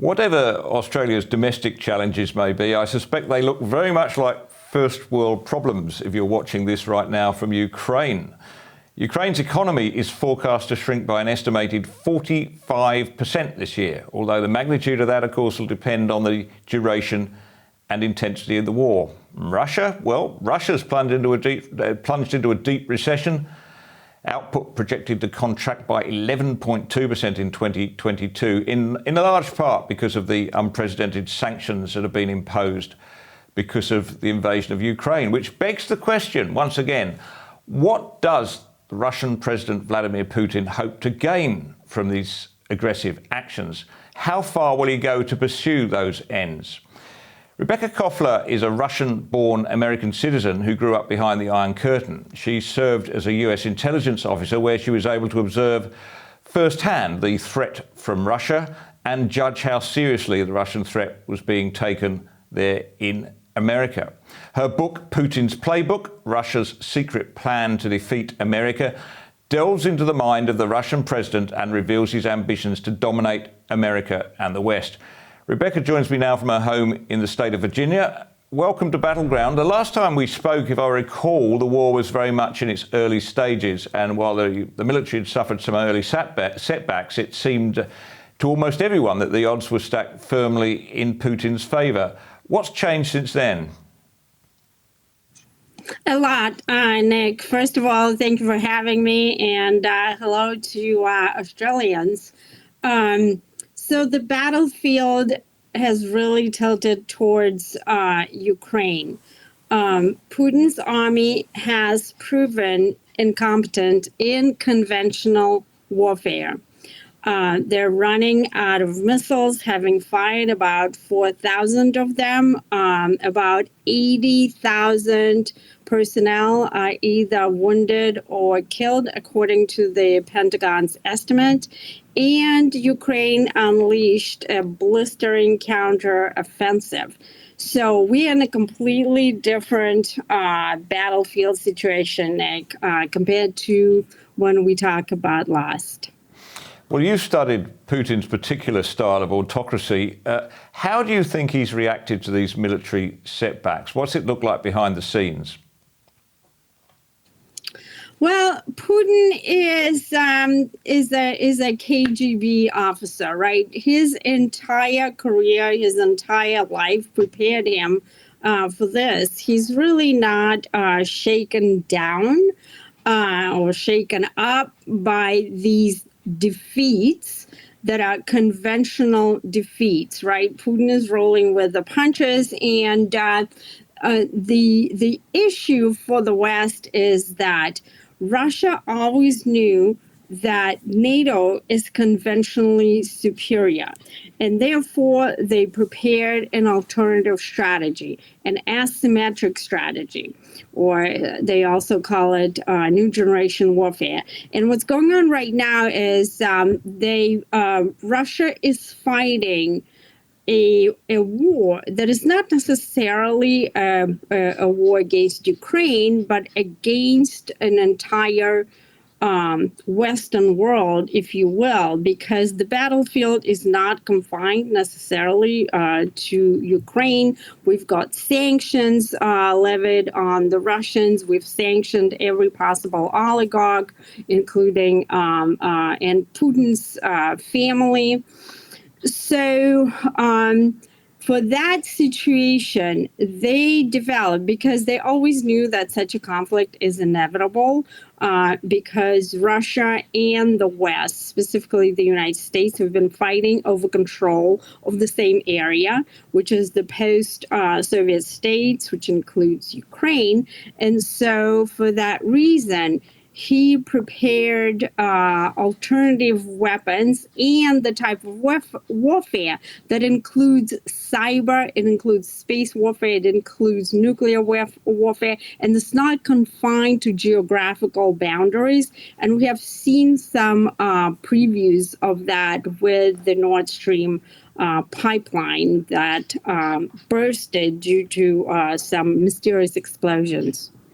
Whatever Australia's domestic challenges may be, I suspect they look very much like first world problems if you're watching this right now from Ukraine. Ukraine's economy is forecast to shrink by an estimated 45% this year, although the magnitude of that, of course, will depend on the duration and intensity of the war. Russia? Well, Russia's plunged into a deep recession. Output projected to contract by 11.2% in 2022, in a large part because of the unprecedented sanctions that have been imposed because of the invasion of Ukraine, which begs the question, once again, what does the Russian President Vladimir Putin hope to gain from these aggressive actions? How far will he go to pursue those ends? Rebekah Koffler is a Russian-born American citizen who grew up behind the Iron Curtain. She served as a US intelligence officer where she was able to observe firsthand the threat from Russia and judge how seriously the Russian threat was being taken there in America. Her book, Putin's Playbook, Russia's Secret Plan to Defeat America, delves into the mind of the Russian president and reveals his ambitions to dominate America and the West. Rebekah joins me now from her home in the state of Virginia. Welcome to Battleground. The last time we spoke, if I recall, the war was very much in its early stages, and while the military had suffered some early setbacks, it seemed to almost everyone that the odds were stacked firmly in Putin's favour. What's changed since then? A lot, Nick. First of all, thank you for having me, and hello to Australians. So the battlefield has really tilted towards Ukraine. Putin's army has proven incompetent in conventional warfare. They're running out of missiles, having fired about 4,000 of them. About 80,000 personnel are either wounded or killed, according to the Pentagon's estimate. And Ukraine unleashed a blistering counter-offensive. So we're in a completely different battlefield situation, Nick, compared to when we talked about last. Well, you studied Putin's particular style of autocracy. How do you think he's reacted to these military setbacks? What's it look like behind the scenes? Well, Putin is a KGB officer, right? His entire career, his entire life prepared him for this. He's really not shaken down or shaken up by these defeats that are conventional defeats, right? Putin is rolling with the punches, and the issue for the West is that Russia always knew that NATO is conventionally superior, and therefore they prepared an alternative strategy, an asymmetric strategy, or they also call it new generation warfare. And what's going on right now is Russia is fighting a war that is not necessarily a war against Ukraine, but against an entire Western world, if you will, because the battlefield is not confined necessarily to Ukraine. We've got sanctions levied on the Russians. We've sanctioned every possible oligarch, including and Putin's family. So for that situation, they developed, because they always knew that such a conflict is inevitable, because Russia and the West, specifically the United States, have been fighting over control of the same area, which is the post-Soviet states, which includes Ukraine. And so for that reason, he prepared alternative weapons and the type of warfare that includes cyber, it includes space warfare, it includes nuclear warfare, and it's not confined to geographical boundaries. And we have seen some previews of that with the Nord Stream pipeline that bursted due to some mysterious explosions.